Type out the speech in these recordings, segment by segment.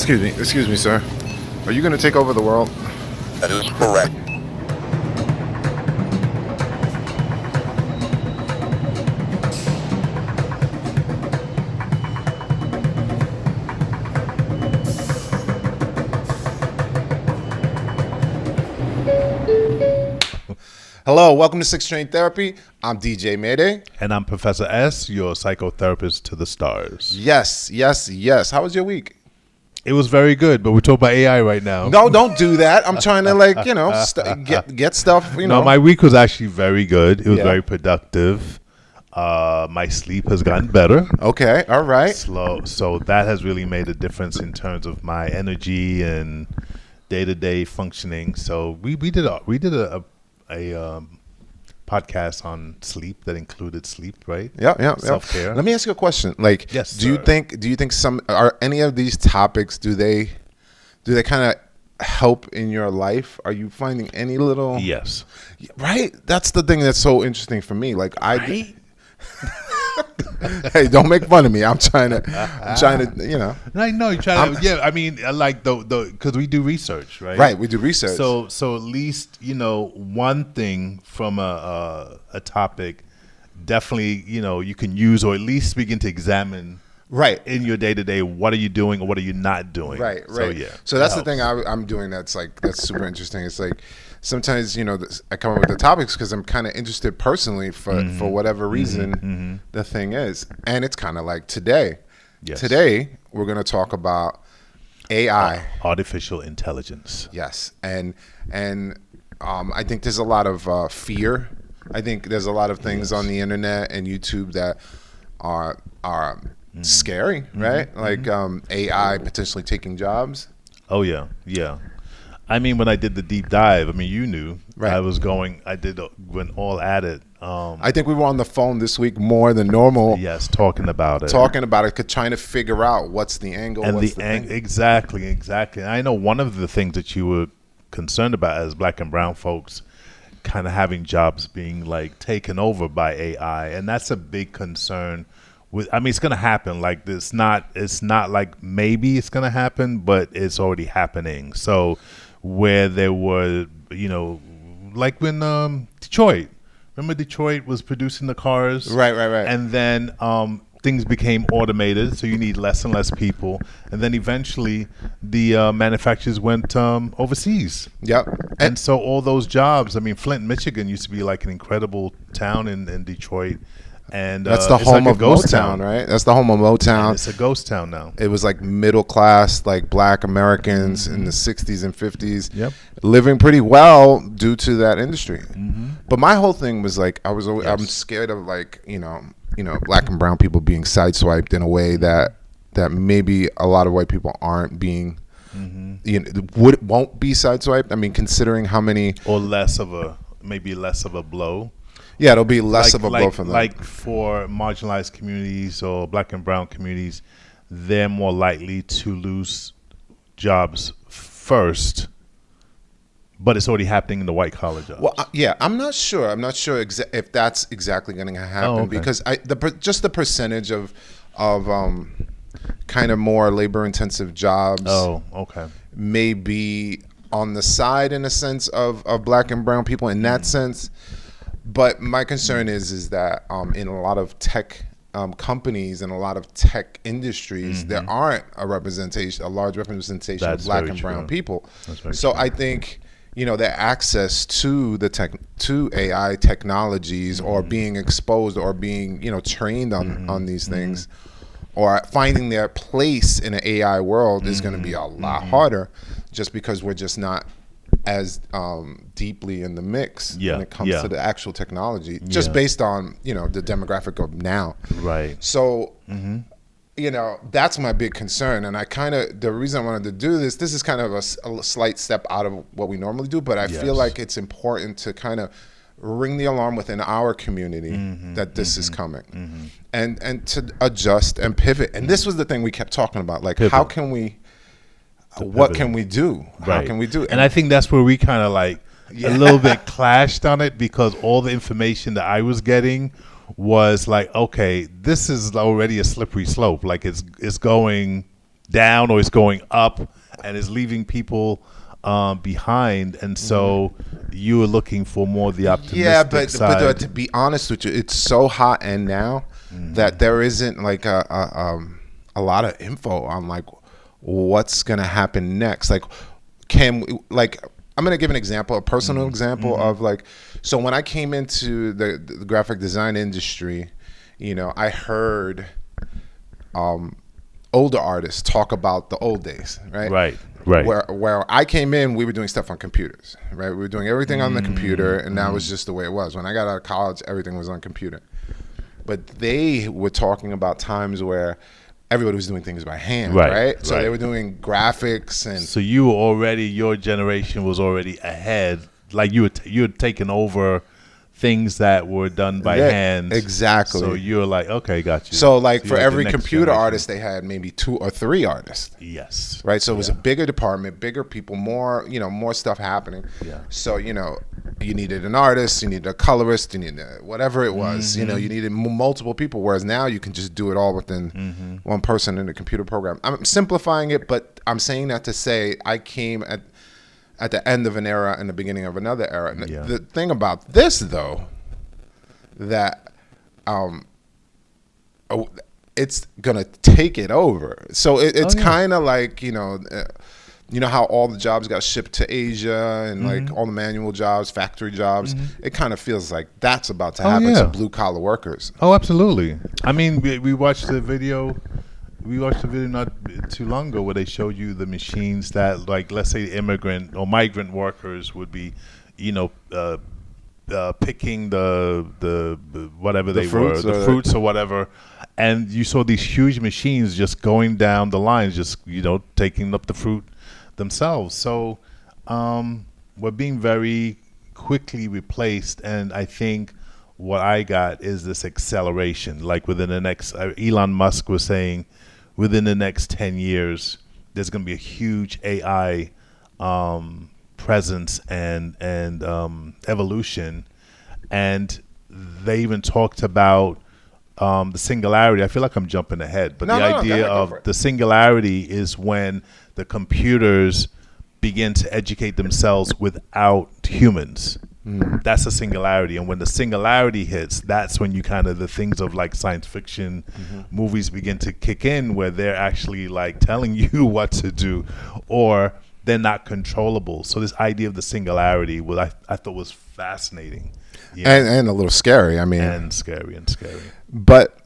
Excuse me, sir. Are you going to take over the world? That is correct. Hello, welcome to Six Train Therapy. I'm DJ Mayday. And I'm Professor S, your psychotherapist to the stars. Yes. How was your week? It was very good, but we're talking about AI right now. No, don't do that. I'm trying to get stuff, No, my week was actually very good. It was very productive. My sleep has gotten better. Okay, all right. So that has really made a difference in terms of my energy and day-to-day functioning. So we did a podcast on sleep that included sleep, right? Yeah. Self-care. Let me ask you a question. Like, yes, do you think some are any of these topics? Do they kind of help in your life? Are you finding any little? Yes. Right. That's the thing that's so interesting for me. Like Hey, don't make fun of me. I'm trying to, I know you're trying to. Yeah, I mean, like the because we do research, right? Right, we do research. So at least one thing from a topic, definitely you can use or at least begin to examine. Right. In your day to day, what are you doing or what are you not doing? Right. So yeah. So that's the thing I'm doing. That's super interesting. It's like sometimes I come up with the topics because I'm kind of interested personally for whatever reason the thing is, and it's kind of like today. Yes. Today we're going to talk about AI, artificial intelligence. Yes, and I think there's a lot of fear. I think there's a lot of things on the internet and YouTube that are scary, right? Like AI potentially taking jobs. Oh yeah. I mean, when I did the deep dive, I mean, you knew. Right. Went all at it. I think we were on the phone this week more than normal. Yes, talking about it, trying to figure out what's the angle. And what's exactly. I know one of the things that you were concerned about as Black and brown folks, kind of having jobs being like taken over by AI, and that's a big concern. It's going to happen. Like it's not like maybe it's going to happen, but it's already happening. So where there were, like when Detroit, remember Detroit was producing the cars, right, and then things became automated, so you need less and less people, and then eventually the manufacturers went overseas. Yep. And so all those jobs. I mean, Flint, Michigan used to be like an incredible town in Detroit. And that's the home of Motown, right? That's the home of Motown. And it's a ghost town now. It was like middle class, like Black Americans in the 60s and 50s, yep, living pretty well due to that industry. But my whole thing was like, I'm scared of like Black and brown people being sideswiped in a way that maybe a lot of white people aren't being. Won't be sideswiped. I mean, considering how many or maybe less of a blow. Yeah, it'll be less of a blow for them. Like for marginalized communities or Black and brown communities, they're more likely to lose jobs first, but it's already happening in the white collar jobs. Well, I'm not sure. I'm not sure if that's exactly going to happen because just the percentage of kind of more labor intensive jobs. Oh, okay. May be on the side in a sense of Black and brown people in that sense. But my concern is that in a lot of tech companies and a lot of tech industries, there aren't a large representation of Black and brown people. So I think their access to to AI technologies or being exposed or being trained on these things or finding their place in an AI world is going to be a lot harder, just because we're just not as deeply in the mix when it comes to the actual technology, just based on the demographic of now. Right. So that's my big concern, and the reason I wanted to do this is kind of a slight step out of what we normally do, but I feel like it's important to kind of ring the alarm within our community that this is coming, and to adjust and pivot. And this was the thing we kept talking about, like how can we. What can we do? How can we do it? And I think that's where we kind of like a little bit clashed on it, because all the information that I was getting was like, okay, this is already a slippery slope. Like it's going down or it's going up and is leaving people behind. And so you were looking for more the optimistic Yeah, but side. to be honest with you, it's so hot and now that there isn't like a lot of info on like what's gonna happen next. Like, can we, like, I'm gonna give an example, a personal example of like, so when I came into the graphic design industry, you know, I heard older artists talk about the old days, right? Right. Where I came in, we were doing stuff on computers, right? We were doing everything on the computer, and that was just the way it was. When I got out of college, everything was on computer. But they were talking about times where everybody was doing things by hand, right? So they were doing graphics and. So you were already, your generation was already ahead. Like you had taken over things that were done by hand. Exactly. So you're like, okay, got you. So like for you're every the next computer generation. artist, they had maybe 2 or 3 artists. Yes. Right. So it was a bigger department, bigger people, more, you know, more stuff happening. Yeah. So, you know, you needed an artist, you needed a colorist, you needed whatever it was, you know, you needed multiple people. Whereas now you can just do it all within one person in a computer program. I'm simplifying it, but I'm saying that to say I came at the end of an era and the beginning of another era. And the thing about this, though, that it's gonna take it over. So it's kind of like, you know how all the jobs got shipped to Asia and like all the manual jobs, factory jobs. It kind of feels like that's about to happen to blue collar workers. Oh, absolutely. I mean, we watched the video. We watched the video not too long ago where they showed you the machines that, like, let's say immigrant or migrant workers would be, you know, picking the whatever they were, the fruits or whatever, and you saw these huge machines just going down the lines, just, you know, taking up the fruit themselves. So we're being very quickly replaced, and I think what I got is this acceleration. Like within the next, Elon Musk was saying, within the next 10 years, there's going to be a huge AI presence and evolution. And they even talked about the singularity. I feel like I'm jumping ahead, but the idea of the singularity is when the computers begin to educate themselves without humans. That's a singularity. And when the singularity hits, that's when you kind of, the things of like science fiction movies begin to kick in, where they're actually like telling you what to do, or they're not controllable. So this idea of the singularity, I thought was fascinating. And a little scary. I mean, and scary. But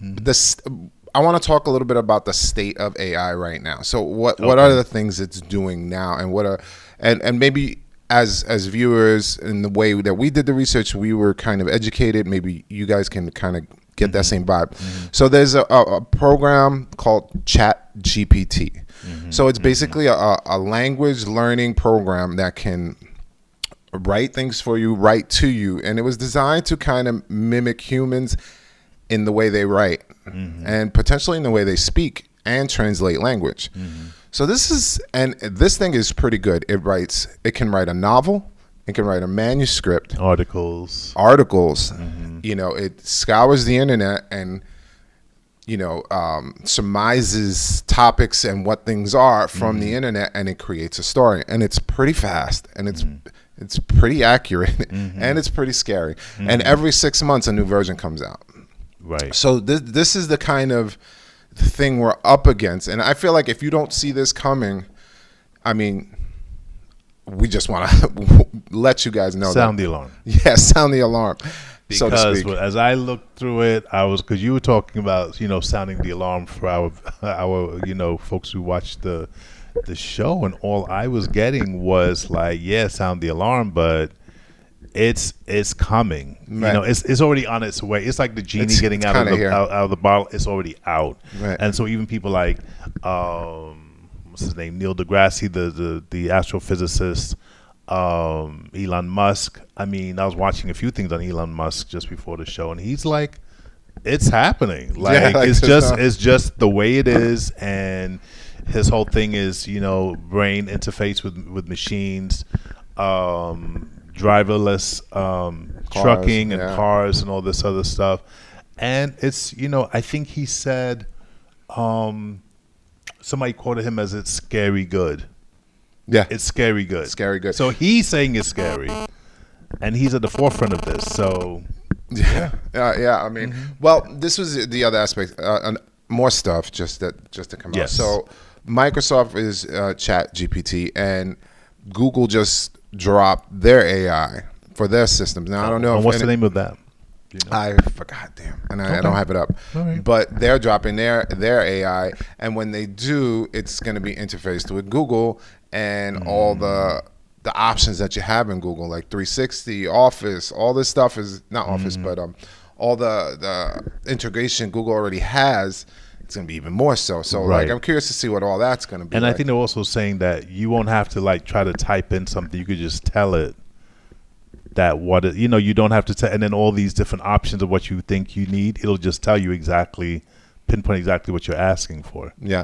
this, I want to talk a little bit about the state of AI right now. So what are the things it's doing now, and what are and maybe as viewers, in the way that we did the research, we were kind of educated. Maybe you guys can kind of get that same vibe. So there's a program called Chat GPT. So it's basically a language learning program that can write things for you, write to you, and it was designed to kind of mimic humans in the way they write and potentially in the way they speak and translate language. So this thing is pretty good. It can write a novel, it can write a manuscript, articles. You know, it scours the internet and, you know, surmises topics and what things are from the internet, and it creates a story. And it's pretty fast, and it's pretty accurate, and it's pretty scary. And every 6 months a new version comes out. Right. So this is the kind of thing we're up against, and I feel like if you don't see this coming, I mean, we just want to let you guys know. Sound the alarm. Yeah, sound the alarm. Because so to speak. As I looked through it, because you were talking about, you know, sounding the alarm for our you know, folks who watched the show, and all I was getting was like, yeah, sound the alarm, but it's coming. Right. You know, it's already on its way. It's like the genie getting out of the bottle. It's already out. Right. And so even people like what's his name, Neil deGrasse, the astrophysicist, Elon Musk. I mean, I was watching a few things on Elon Musk just before the show, and he's like, it's happening. Like, it's just the way it is. And his whole thing is, you know, brain interface with machines, driverless trucking and cars and all this other stuff. And it's, you know, I think he said Somebody quoted him as it's scary good. Yeah, It's scary good. scary good. So he's saying it's scary, and he's at the forefront of this. So Yeah. I mean, well, this was the other aspect. More stuff just to come out. Yes. So Microsoft is Chat GPT, and Google just dropped their AI for their systems. Now I don't know. And what's the name of that? Do you know? I forgot, damn, and I don't have it up. All right. But they're dropping their AI, and when they do, it's going to be interfaced with Google and all the options that you have in Google, like 360, Office, all this stuff is not Office, but all the integration Google already has. It's going to be even more so. So Right. like, I'm curious to see what all that's going to be. And like. I think they're also saying that you won't have to like try to type in something. You could just tell it that you don't have to tell, and then all these different options of what you think you need. It'll just tell you pinpoint exactly what you're asking for. Yeah.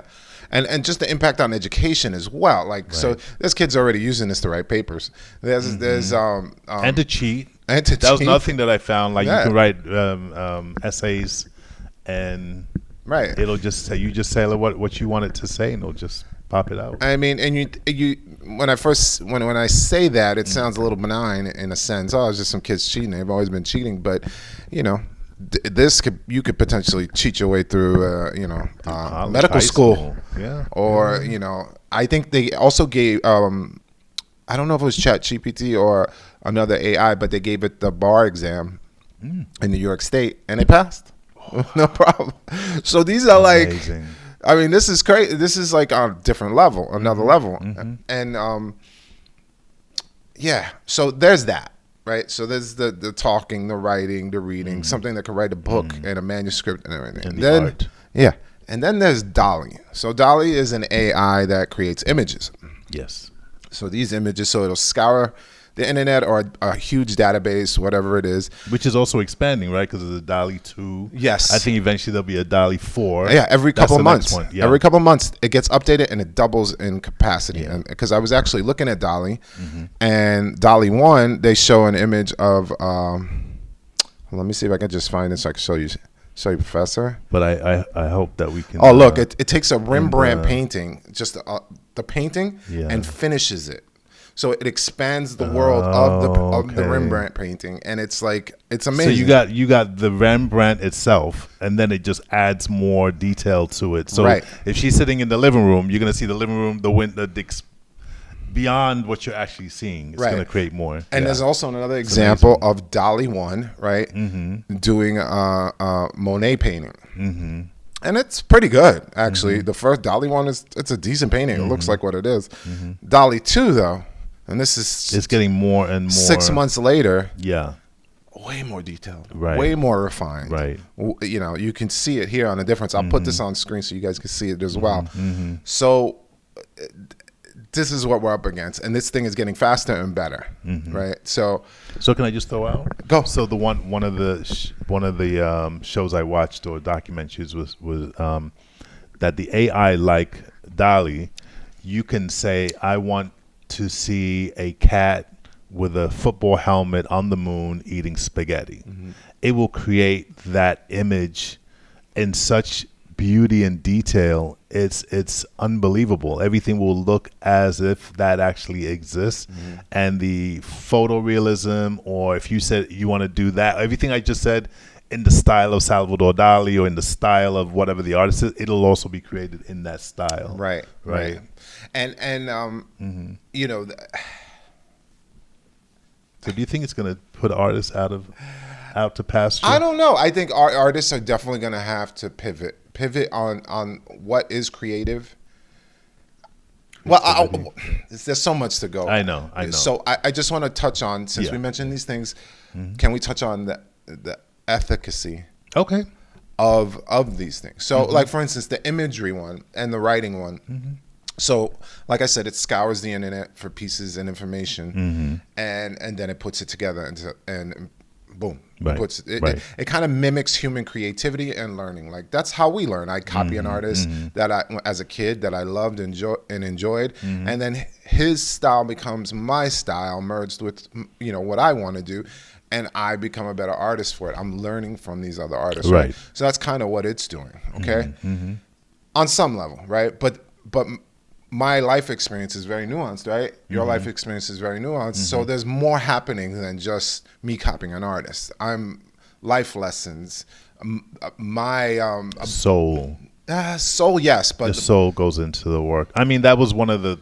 And just the impact on education as well. Like, so there's kids already using this to write papers. There's And to cheat. and to That was cheat. another thing that I found. Like Yeah. you can write essays, and Right. it'll just say what you want it to say, and it'll just pop it out. I mean, and you when I say that, it sounds a little benign in a sense. Oh, it's just some kids cheating. They've always been cheating, but you could potentially cheat your way through College, medical high school. Yeah. Or I think they also gave I don't know if it was Chat GPT or another AI, but they gave it the bar exam in New York State, and they passed. No problem. So these are Amazing. like, I mean, this is crazy. This is like on a different level, another level. And yeah, so there's that, right? So there's the talking, the writing, the reading, something that could write a book and a manuscript and everything. And the then, art. Yeah. And then there's Dolly. So Dolly is an AI that creates images. Yes. So these images, so it'll scour the internet or a huge database, whatever it is. Which is also expanding, right? Because of the DALL-E 2. Yes. I think eventually there'll be a DALL-E 4. Yeah, every That's couple the of months. next one. Yeah. Every couple of months, it gets updated and it doubles in capacity. Yeah. Because I was actually looking at Dolly, and Dolly 1, they show an image of. Let me see if I can just find this so I can show you, Professor. But I hope that we can. Oh, look! It takes a Rembrandt painting, just the painting, Yeah. and finishes it. So it expands the world of the okay. Rembrandt painting, and it's like it's So amazing. you got the Rembrandt itself, and then it just adds more detail to it. So Right. if she's sitting in the living room, you're gonna see the living room, the window, beyond what you're actually seeing. It's Right. gonna create more. And Yeah. there's also another example of Dolly 1, right? Doing a Monet painting. And it's pretty good, actually. The first Dolly 1 it's a decent painting. It looks like what it is. Dolly 2, though, and this is It's getting more and more. 6 months later, Yeah. way more detailed, Right. way more refined. Right. You can see it here on the difference. I'll put this on screen so you guys can see it as well. So this is what we're up against, and this thing is getting faster and better, right? So So can I just throw out? Go. So the one of the shows I watched or documentaries was that the AI like Dolly, you can say I want to see a cat with a football helmet on the moon eating spaghetti. It will create that image in such beauty and detail. It's unbelievable. Everything will look as if that actually exists. And the photorealism, or if you said you want to do that, everything I just said in the style of Salvador Dali or in the style of whatever the artist is, it'll also be created in that style. right. And So do you think it's going to put artists out to pasture? I don't know. I think artists are definitely going to have to pivot on what is creative. Well, there's so much to go. I know. So I just want to touch on, since we mentioned these things, can we touch on the efficacy Okay. of these things? So, like, for instance, the imagery one and the writing one. So, like I said, it scours the internet for pieces and information, and then it puts it together and boom, Right. puts it. Right. It kind of mimics human creativity and learning. Like, that's how we learn. I copy an artist that as a kid that I loved and enjoyed, and then his style becomes my style, merged with what I want to do. And I become a better artist for it. I'm learning from these other artists, right? So that's kind of what it's doing, okay? on some level, right? But my life experience is very nuanced, right? Your life experience is very nuanced. So there's more happening than just me copying an artist. I'm life lessons. My Soul. soul, yes, but The soul goes into the work. I mean, that was one of the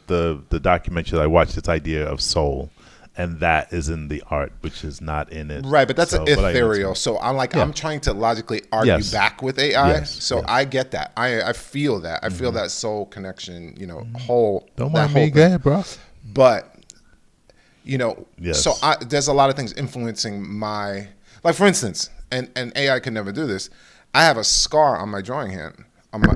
documentaries I watched. This idea of soul, and that is in the art, which is not in it. right, but that's So, ethereal. So I'm like, I'm trying to logically argue Yes. back with AI. Yes, So yes. I get that. I feel that. I feel that soul connection. Whole. Don't that mind whole me, thing. go ahead, bro. But Yes. so there's a lot of things influencing my, like for instance, and AI can never do this. I have a scar on my drawing hand,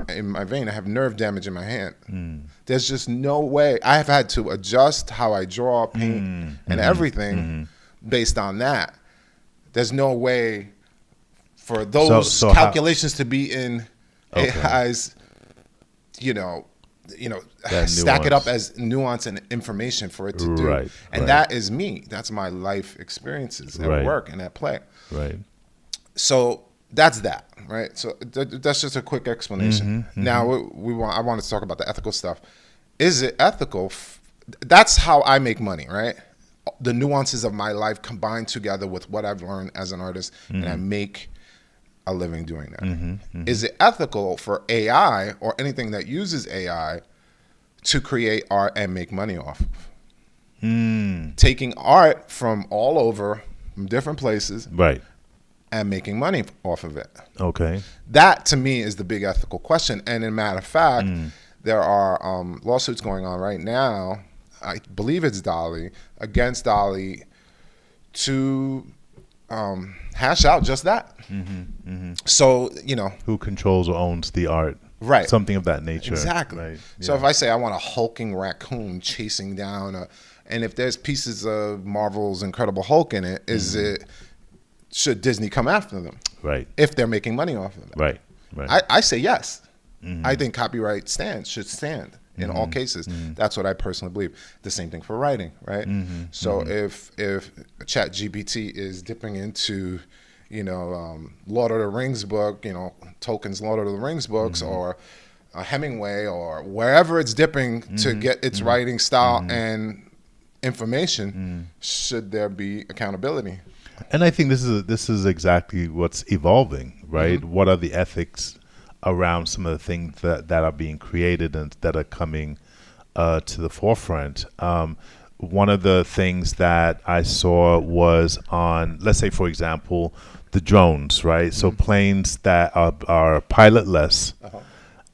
in my vein. I have nerve damage in my hand. There's just no way. I have had to adjust how I draw, paint, and everything based on that. There's no way for those so calculations to be in AI's, stack it up as nuance and information for it to do. Right, And right. that is me. That's my life experiences at Right. work and at play. Right. So that's that, right? So that's just a quick explanation. Now I want to talk about the ethical stuff. Is it ethical? That's how I make money, right? The nuances of my life combined together with what I've learned as an artist, and I make a living doing that. Is it ethical for AI or anything that uses AI to create art and make money off of? Taking art from all over, from different places, Right. and making money off of it. Okay. That to me is the big ethical question. And in matter of fact, there are lawsuits going on right now. I believe it's Dolly against Dolly to hash out just that. So Who controls or owns the art? Right. Something of that nature. Exactly. Right. So if I say I want a hulking raccoon chasing down and if there's pieces of Marvel's Incredible Hulk in it, should Disney come after them Right. if they're making money off of it? Right. Right. I say yes. I think copyright should stand in all cases. That's what I personally believe. The same thing for writing, right? So if ChatGPT is dipping into, Lord of the Rings book, Tolkien's Lord of the Rings books, or Hemingway, or wherever it's dipping to get its writing style and information, should there be accountability? And I think this is exactly what's evolving, right? What are the ethics around some of the things that are being created and that are coming to the forefront? One of the things that I saw was on, let's say, for example, the drones, right? So planes that are pilotless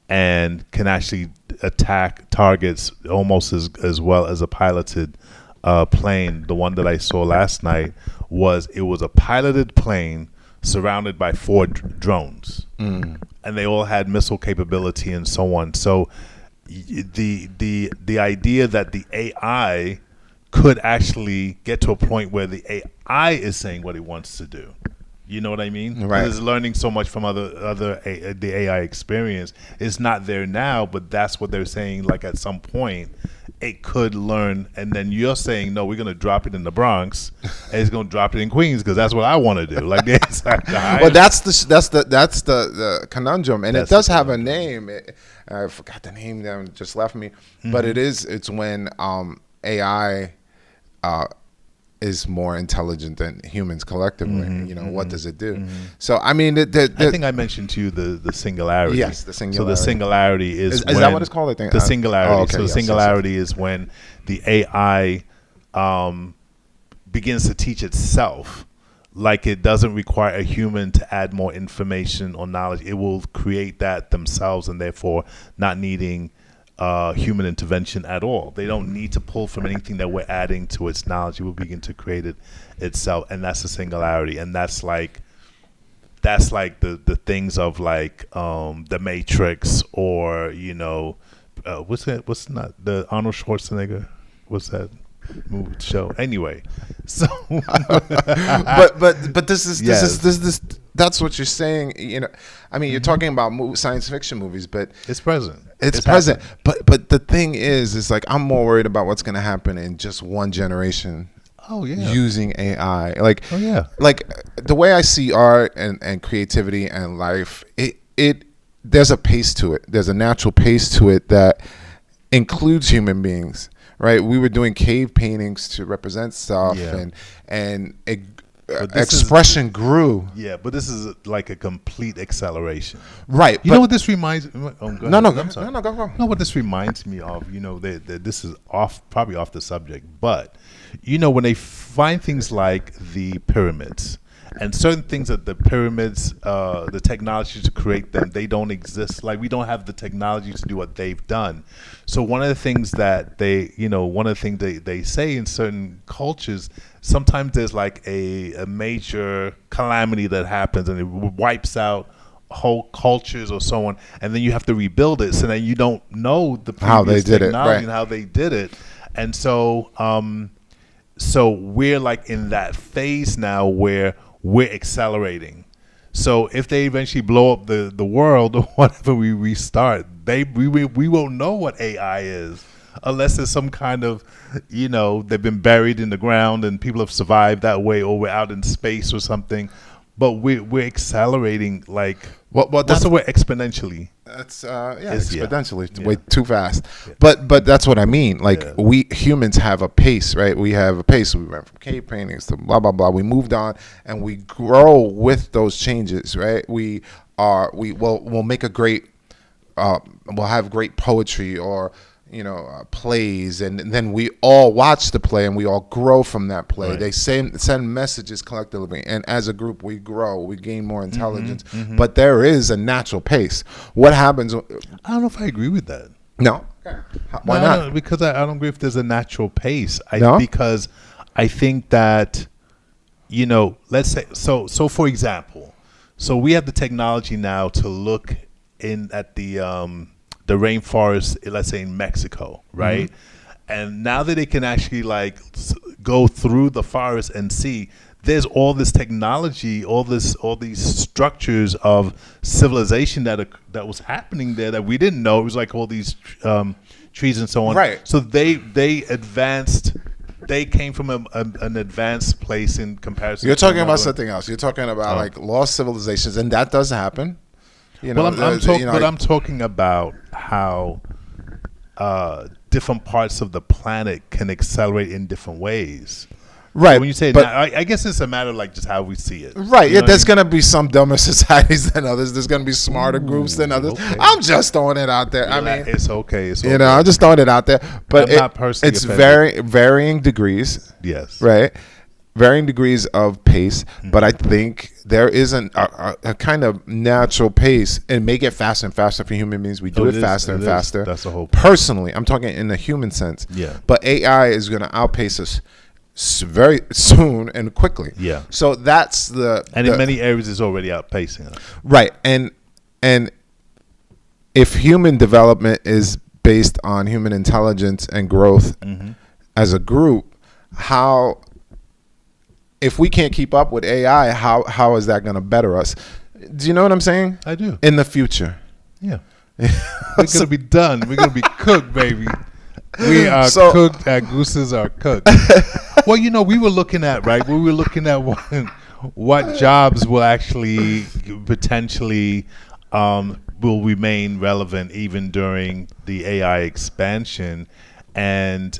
and can actually attack targets almost as well as a piloted plane. The one that I saw last night was a piloted plane surrounded by 4 drones, and they all had missile capability and so on. So the idea that the AI could actually get to a point where the AI is saying what it wants to do. You know what I mean? Right. It's learning so much from the AI experience. It's not there now, but that's what they're saying. Like at some point, it could learn, and then you're saying, no, we're going to drop it in the Bronx, and it's going to drop it in Queens because that's what I want to do. Like, well, that's the conundrum, and it does have a name. I forgot the name that just left me, but it's when AI is more intelligent than humans collectively. What does it do? So I mean, I think I mentioned to you the singularity. Yes, the singularity. So the singularity is that what it's called? I think the singularity. Oh, okay, so the singularity is when the AI begins to teach itself. Like it doesn't require a human to add more information or knowledge. It will create that themselves, and therefore not needing human intervention at all. They don't need to pull from anything that we're adding to its knowledge. It will begin to create it itself, and that's the singularity. And that's like the things of like the Matrix, or what's not the Arnold Schwarzenegger? What's that movie show? Anyway, so but this is that's what you're saying. I mean, you're talking about science fiction movies, but it's present. It's present. But the thing is like I'm more worried about what's going to happen in just one generation. Oh yeah. Using AI, like oh yeah, like the way I see art and creativity and life, there's a pace to it. There's a natural pace to it that includes human beings, right? We were doing cave paintings to represent stuff, and expression grew. Yeah, but this is like a complete acceleration. Right. You know what this reminds me? Oh, go No, ahead. no, I'm sorry. no, go. No, what this reminds me of, this is probably off the subject, but when they find things like the pyramids and certain things that the pyramids, the technology to create them, they don't exist. Like we don't have the technology to do what they've done. So one of the things that they say in certain cultures, sometimes there's like a major calamity that happens and it wipes out whole cultures or so on, and then you have to rebuild it. So then you don't know the previous how they did technology it, right. and how they did it. And so, so we're like in that phase now where we're accelerating. So if they eventually blow up the world or whatever we restart, we won't know what AI is unless there's some kind of, they've been buried in the ground and people have survived that way, or we're out in space or something. But we're accelerating like what's the word, exponentially? That's exponentially, way too fast. Yeah. But that's what I mean. Like we humans have a pace, right? We have a pace. We went from cave paintings to blah blah blah. We moved on and we grow with those changes, right? We'll make a great we'll have great poetry or plays, and then we all watch the play and we all grow from that play. Right. They send messages collectively, and as a group we grow, we gain more intelligence. But there is a natural pace. What happens? I don't know if I agree with that. No. Why not? No, because I don't agree if there's a natural pace. Because I think that let's say so for example, so we have the technology now to look in at the rainforest, let's say in Mexico, right? And now that they can actually like go through the forest and see, there's all this technology, all these structures of civilization that was happening there that we didn't know. It was like all these trees and so on. Right. So they advanced. They came from an advanced place in comparison. You're talking about something else. You're talking about like lost civilizations, and that does happen. I'm talking about how different parts of the planet can accelerate in different ways. Right. So when you say that, I guess it's a matter of like just how we see it. Right. Yeah. There's going to be some dumber societies than others. There's going to be smarter groups than others. Okay. I'm just throwing it out there. I mean, it's okay. It's okay. I'm just throwing it out there. But I'm not personally it's offended. varying degrees. Yes. Right. Varying degrees of pace, but I think there is a kind of natural pace, and may get faster and faster for human beings. We do it faster and faster. That's the whole point. Personally, I'm talking in the human sense. Yeah. But AI is going to outpace us very soon and quickly. Yeah. So that's and in many areas it's already outpacing us. Right. And if human development is based on human intelligence and growth as a group, if we can't keep up with AI, how is that going to better us? Do you know what I'm saying? I do. In the future. Yeah. We're going to be done. We're going to be cooked, baby. We are cooked. Our gooses are cooked. Well, we were looking at, right? We were looking at what jobs will actually potentially will remain relevant even during the AI expansion. And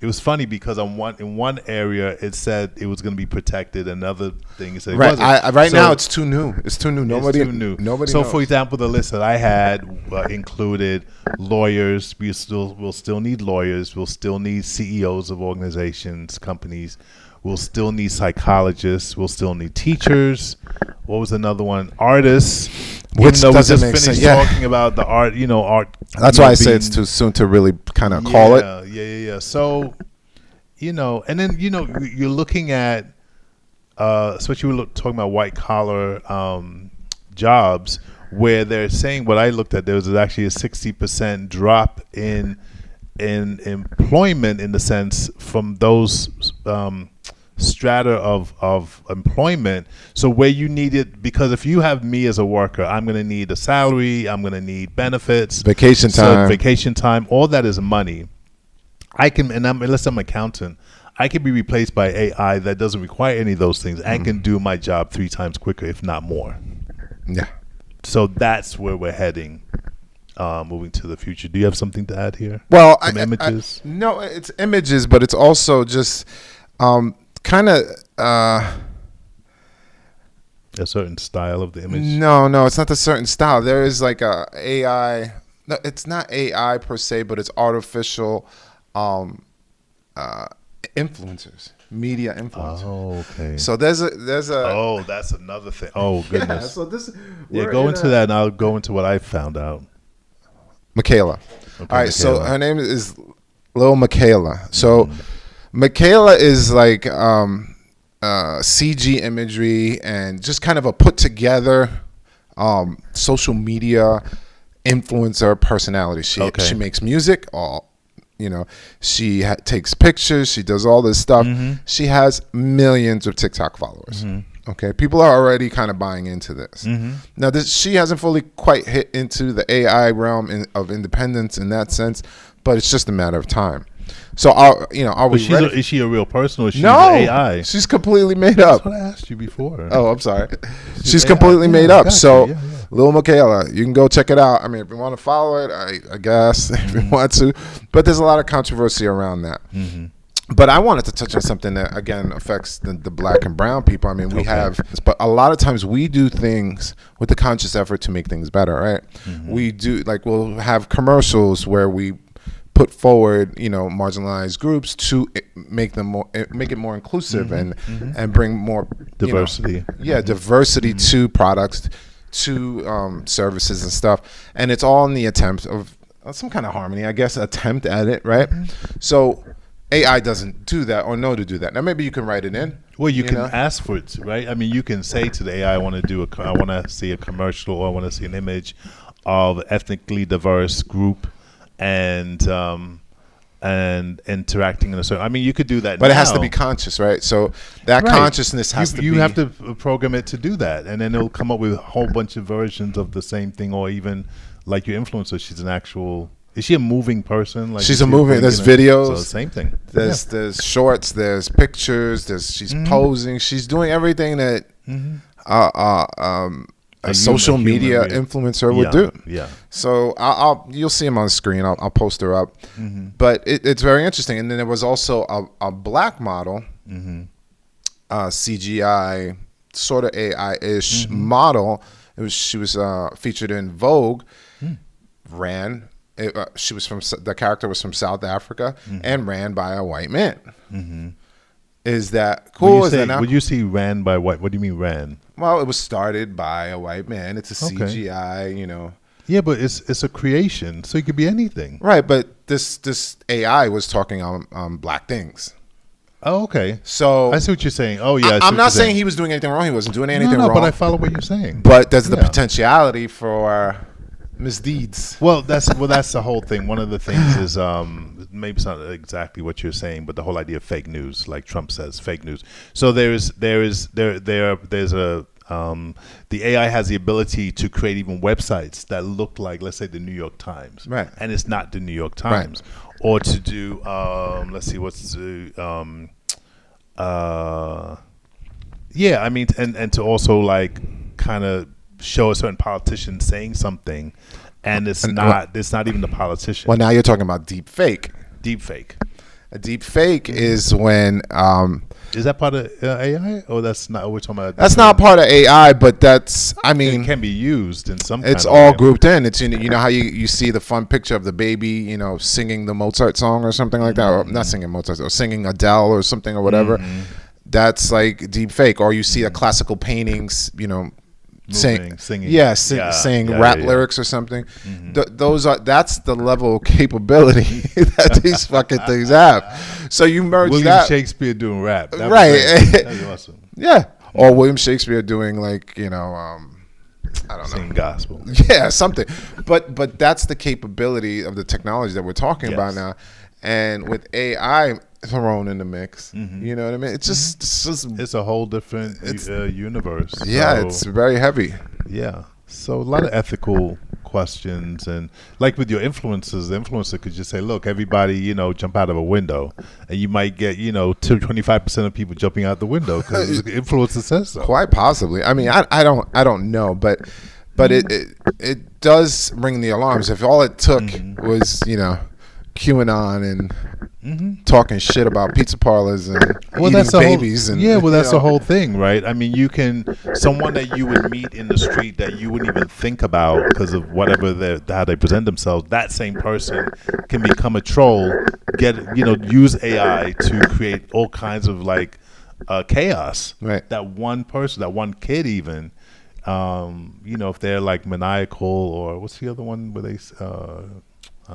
it was funny because in one area it said it was going to be protected. Another thing it said right. It wasn't. Now it's too new. It's too new. Nobody Nobody. knows. For example, the list that I had included lawyers. We'll still need lawyers. We'll still need CEOs of organizations, companies. We'll still need psychologists. We'll still need teachers. What was another one? Artists. Which doesn't make finished sense. Yeah. Talking about the art, art. That's why I say it's too soon to really kind of call it. Yeah. So, and then you're looking at, especially we're talking about white collar jobs, where they're saying what I looked at. There was actually a 60% drop in employment in the sense from those strata of employment. So where you need it, because if you have me as a worker, I'm going to need a salary, I'm going to need benefits, vacation time, all that is money. Unless I'm an accountant, I can be replaced by AI that doesn't require any of those things and can do my job 3 times quicker, if not more. Yeah. So that's where we're heading, moving to the future. Do you have something to add here? Well, Some images? no, it's images, but it's also just kind of. A certain style of the image? No, it's not the certain style. There is like a AI. No, it's not AI per se, but it's artificial influencers, media influencers. Oh, okay. So there's a. Oh, that's another thing. Oh, Yeah, goodness. so this. Yeah, go into that, and I'll go into what I found out. Michaela. Okay, All right, so Michaela. her name is Lil Michaela. So Michaela is like CG imagery and just kind of a put together social media influencer personality. She makes music, she takes pictures, she does all this stuff. She has millions of TikTok followers. Okay, people are already kind of buying into this. Now, she hasn't fully quite hit into the AI realm of independence in that sense, but it's just a matter of time. So, are we ready? Is she a real person or is she No, AI? she's completely made up. That's what I asked you before. Oh, I'm sorry. She's AI. completely made Yeah, up. gotcha. So, Yeah. Lil Michaela, you can go check it out. I mean, if you want to follow it, I guess if you want to. But there's a lot of controversy around that. But I wanted to touch on something that, again, affects the black and brown people. I mean, we have, but a lot of times we do things with the conscious effort to make things better, right? We do, like, we'll have commercials where we put forward, marginalized groups to make it more inclusive and bring more Diversity. Diversity to products, to services and stuff. And it's all in the attempt of some kind of harmony, I guess, attempt at it, right? So AI doesn't do that or know to do that. Now, maybe you can write it in. Well, you can ask for it, right? I mean, you can say to the AI, I want to see a commercial, or I want to see an image of an ethnically diverse group and interacting in a certain. I mean, you could do that, but it has to be conscious, right? So that consciousness has to. You have to program it to do that, and then it'll come up with a whole bunch of versions of the same thing, or even like your influencer. She's an actual. Is she a moving person? Like, she's a moving. There's videos. So same thing. There's shorts. There's pictures. She's posing. She's doing everything that a social media influencer would do. Yeah. So you'll see him on the screen. I'll post her up. But it's very interesting. And then there was also a black model, CGI, sort of AI-ish model. She was featured in Vogue. Ran. The character was from South Africa and ran by a white man. Is that cool? Would you see ran by white? What do you mean ran? Well, it was started by a white man. It's a CGI, Yeah, but it's a creation, so it could be anything. Right, but this AI was talking on black things. Oh, okay. So I see what you're saying. Oh, yeah. I'm not saying he was doing anything wrong. He wasn't doing anything wrong. But I follow what you're saying. But there's the potentiality for misdeeds. Well, that's the whole thing. One of the things is maybe it's not exactly what you're saying, but the whole idea of fake news, like Trump says, fake news. So there's a the AI has the ability to create even websites that look like, let's say, the New York Times, right? And it's not the New York Times, or to do let's see, what's the yeah, I mean, and to also like kind of show a certain politician saying something, and it's not even the politician. Well, now you're talking about deep fake. Deep fake. A deep fake is when is that part of AI, or that's not? We're talking about. That's not part of AI, but that's. I mean, it can be used in some. It's all grouped in. It's you know how you see the fun picture of the baby, singing the Mozart song or something like that, or not singing Mozart, or singing Adele or something or whatever. That's like deep fake. Or you see a classical paintings, singing rap lyrics or something. That's the level of capability that these fucking things have. So you merge William Shakespeare doing rap, that's awesome. Yeah, or William Shakespeare doing like I don't know, singing gospel. Yeah, something. But that's the capability of the technology that we're talking about now, and with AI thrown in the mix, you know what I mean? It's just it's a whole different universe. Yeah, so, it's very heavy. Yeah, so a lot of ethical questions, and like with your influencers, the influencer could just say, "Look, everybody, jump out of a window," and you might get 25% of people jumping out the window because the influencer says so. Quite possibly. I mean, I don't know, but but it does ring the alarms. If all it took was QAnon and talking shit about pizza parlors and eating babies and that's the whole thing, right? I mean, you can someone that you would meet in the street that you wouldn't even think about because of whatever how they present themselves. That same person can become a troll, use AI to create all kinds of chaos. Right. That one person, that one kid, even. If they're like maniacal or what's the other one where they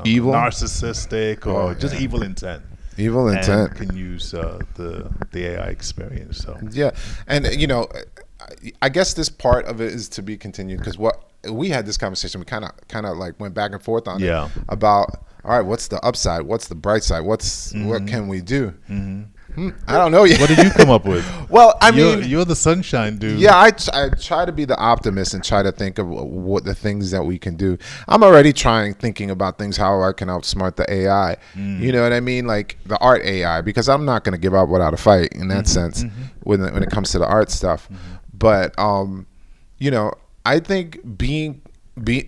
evil, narcissistic, or just evil intent. Evil intent can use the AI experience. So yeah, and I guess this part of it is to be continued because what we had this conversation, we kind of like went back and forth on it about all right, what's the upside, what's the bright side, what can we do? I don't know yet. What did you come up with? Well, I mean, you're the sunshine dude. Yeah, I try to be the optimist and try to think of what the things that we can do. I'm already thinking about things how I can outsmart the AI. You know what I mean? Like the art AI, because I'm not going to give up without a fight in that sense when it comes to the art stuff. But I think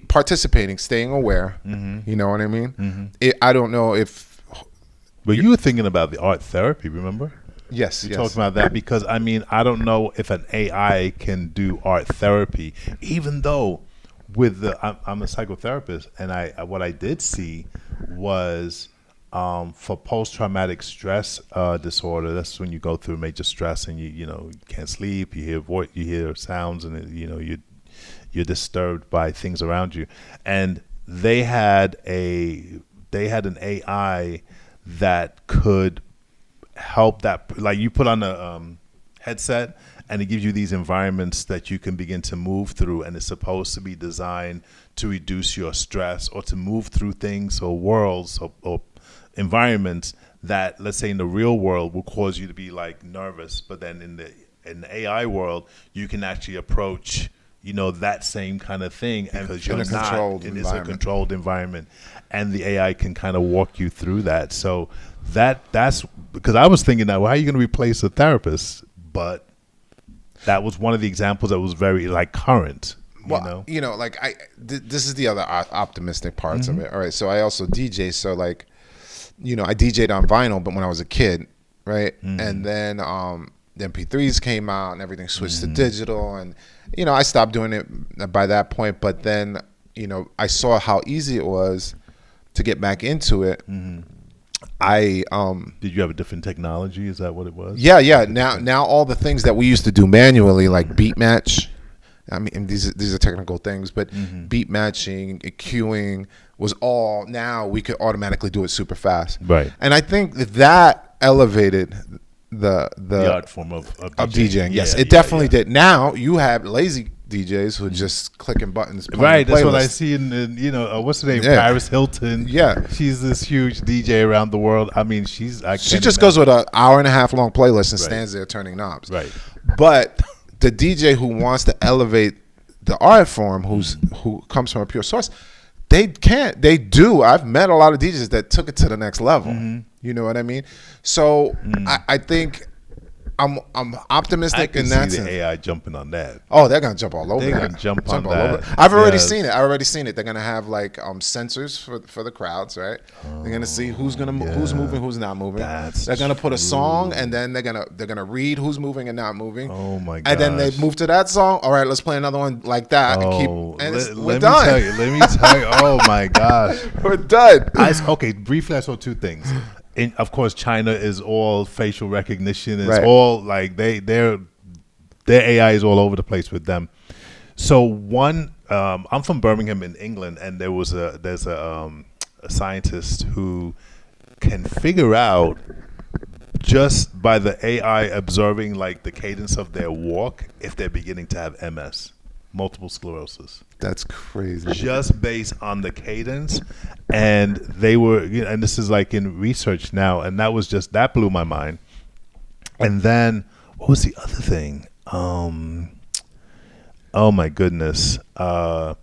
participating, staying aware. You know what I mean? I don't know if. But you were thinking about the art therapy, remember? Yes, you talked about that because I mean I don't know if an AI can do art therapy, even though I'm a psychotherapist, and what I did see was for post-traumatic stress disorder. That's when you go through major stress and you can't sleep, you hear sounds, and you're disturbed by things around you, and they had an AI that could help that, like you put on a headset and it gives you these environments that you can begin to move through, and it's supposed to be designed to reduce your stress or to move through things or worlds or environments that, let's say in the real world, will cause you to be like nervous, but then in the AI world you can actually approach that same kind of thing, and because you're not, it is a controlled environment, and the AI can kind of walk you through that. So that's because I was thinking that, well, how are you going to replace a therapist? But that was one of the examples that was very current. Well, this is the other optimistic parts of it. All right, so I also DJ, so I DJ'd on vinyl, but when I was a kid, right, and then the MP3s came out and everything switched to digital, and I stopped doing it by that point. But then I saw how easy it was to get back into it. Did you have a different technology? Is that what it was? Yeah. Now all the things that we used to do manually, like beat match. I mean, these are technical things, but beat matching, queuing was all, now we could automatically do it super fast. Right. And I think that elevated the art form of DJing. Yes, it definitely did. Now you have lazy DJs who are just clicking buttons. Right, that's what I see in what's her name? Paris Hilton. Yeah, she's this huge DJ around the world. I mean, she just goes with an hour and a half long playlist and stands there turning knobs. Right. But the DJ who wants to elevate the art form, who comes from a pure source, they can't. They do. I've met a lot of DJs that took it to the next level. You know what I mean? So I think I'm optimistic in that sense. The AI jumping on that. Oh, they're gonna jump all over. They're gonna jump on that. I've already seen it. They're gonna have sensors for the crowds, right? They're gonna see who's moving, who's not moving. They're gonna put a song, and then they're gonna read who's moving and not moving. Oh my god! And then they move to that song. All right, let's play another one like that. We're done. Let me tell you. Oh my gosh, we're done. Okay, briefly, I saw two things. Of course, China is all facial recognition. It's all like their AI is all over the place with them. So one, I'm from Birmingham in England, and there's a scientist who can figure out just by the AI observing the cadence of their walk if they're beginning to have MS, multiple sclerosis. That's crazy. Just based on the cadence. And they were, and this is in research now, and that blew my mind. And then what was the other thing? Oh my goodness. I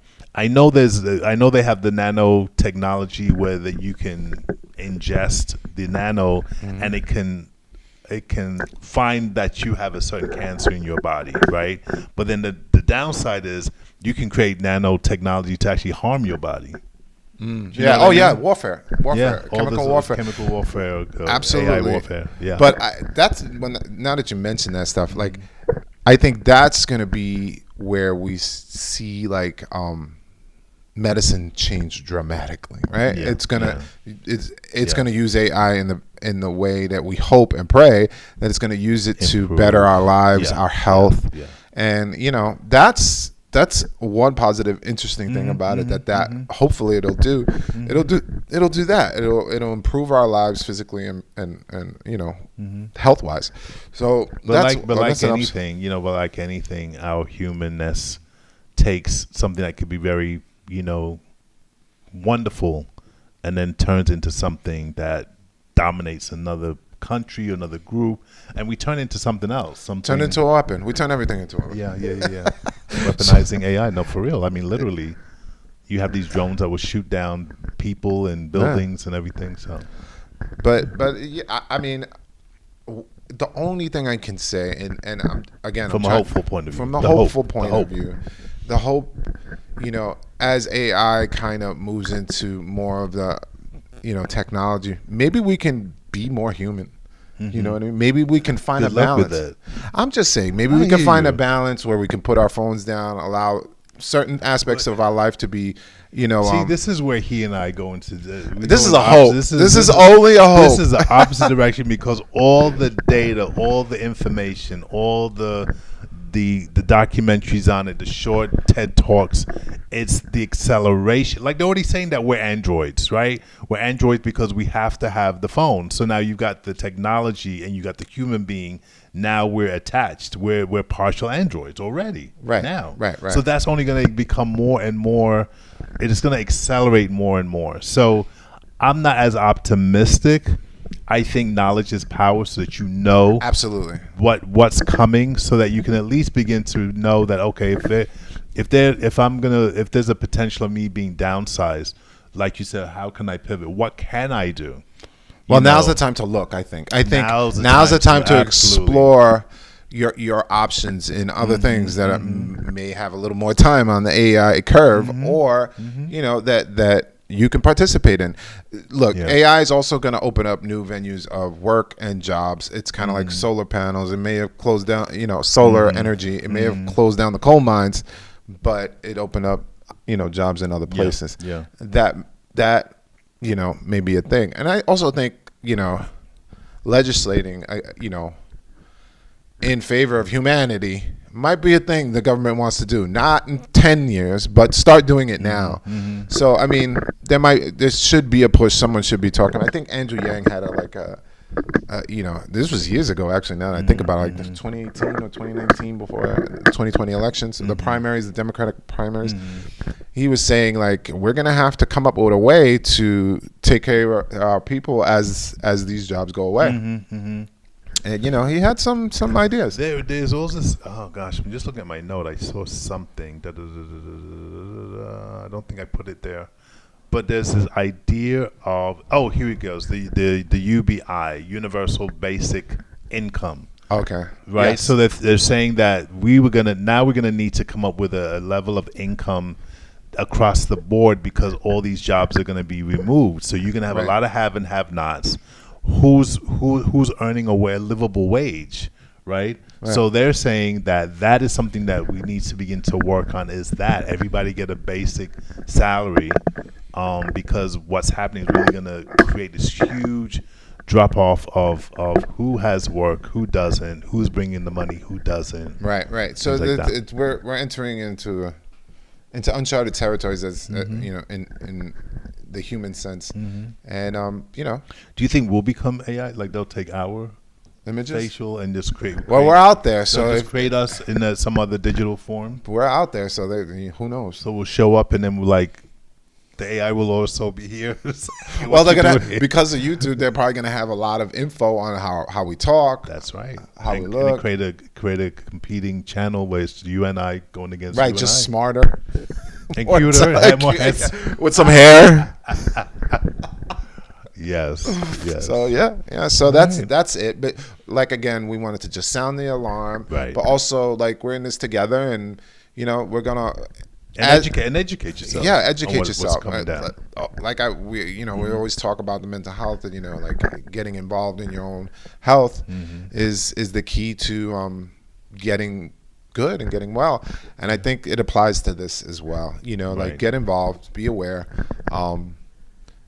know they have the nanotechnology where that you can ingest the nano and it can find that you have a certain cancer in your body, right? But then the downside is you can create nanotechnology to actually harm your body. Yeah. Oh, yeah. Warfare. Yeah, Chemical warfare. chemical warfare, Absolutely. AI warfare. Yeah, But that's now that you mention that stuff, like, I think that's gonna be where we see like medicine change dramatically, right? Yeah, It's gonna gonna use AI in the way that we hope and pray that it's gonna use it to Improve. better our lives, our health, yeah. and that's one positive, interesting thing about it. That hopefully it'll do that. It'll improve our lives physically and health wise. So, But like anything, our humanness takes something that could be very, wonderful, and then turns into something that dominates another country, another group, and we turn into something else. Turn into a weapon. We turn everything into a weapon. Yeah. Weaponizing AI. No, for real. I mean, literally, you have these drones that will shoot down people and buildings and everything. So, but yeah, I mean, the only thing I can say, and again, from a hopeful point of view, from the hopeful point of view, the hope, as AI kind of moves into more of the, technology, maybe we can be more human. You know what I mean? Maybe we can find a balance. I'm just saying, maybe we can find a balance where we can put our phones down, allow certain aspects of our life to be, See, this is where he and I go into. This is a hope. This is only a hope. This is the opposite direction, because all the data, all the information, all the documentaries on it, the short TED Talks, it's the acceleration. Like, they're already saying that we're androids, right? We're androids because we have to have the phone. So now you've got the technology and you got the human being. Now we're attached. We're partial androids already. Right now. Right. So that's only going to become more and more. It is going to accelerate more and more. So I'm not as optimistic. I think knowledge is power, so that absolutely what's coming, so that you can at least begin to know that, okay, if there's a potential of me being downsized, like you said, how can I pivot? What can I do? Well, now's the time to look. I think now's the time to explore your options in other things that may have a little more time on the AI curve, or that you can participate in. Look, AI is also going to open up new venues of work and jobs. It's kind of like solar panels. It may have closed down, solar energy. It may have closed down the coal mines, but it opened up, jobs in other places. Yeah. That may be a thing. And I also think, legislating, in favor of humanity might be a thing the government wants to do. Not in 10 years, but start doing it now. So, I mean, there should be a push. Someone should be talking. I think Andrew Yang had this was years ago, actually, now that I think about it, like 2018 or 2019, before 2020 elections, the primaries, the Democratic primaries. He was saying, like, we're going to have to come up with a way to take care of our people as these jobs go away. And he had some ideas. There's also this. Oh gosh, I'm just looking at my note. I saw something. I don't think I put it there, but there's this idea of. Oh, here it goes. The UBI, Universal Basic Income. Okay. Right. Yes. So they're saying that we're gonna need to come up with a level of income across the board, because all these jobs are gonna be removed. So you're gonna have a lot of have and have-nots. Who's earning a livable wage, right? So they're saying that is something that we need to begin to work on, is that everybody get a basic salary, because what's happening is really going to create this huge drop off of who has work, who doesn't, who's bringing the money, who doesn't. Right. So we're entering into uncharted territories, as in the human sense. And do you think we'll become AI? Like, they'll take our images, facial, and just create? Well, we're out there, so just create us in some other digital form. We're out there, so who knows? So we'll show up, and then we're like, the AI will also be here. Well, they're gonna, because of YouTube, they're probably gonna have a lot of info on how we talk. That's right. How we look. Create a competing channel where it's you and I going against. Right, just smarter. And cuter, have more heads. With some hair. Yes. So yeah. So that's it. But like, again, we wanted to just sound the alarm. Right. But also, like, we're in this together, and we're gonna And educate yourself. Yeah, on educate what's yourself. coming down. We always talk about the mental health, and like getting involved in your own health is the key to getting good and getting well. And I think it applies to this as well. Like Right. get involved, be aware,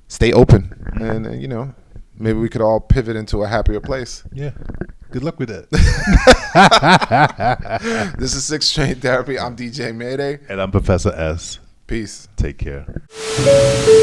stay open, and maybe we could all pivot into a happier place. Yeah. Good luck with that. This is Six Train Therapy. I'm DJ Mayday. And I'm Professor S. Peace. Take care.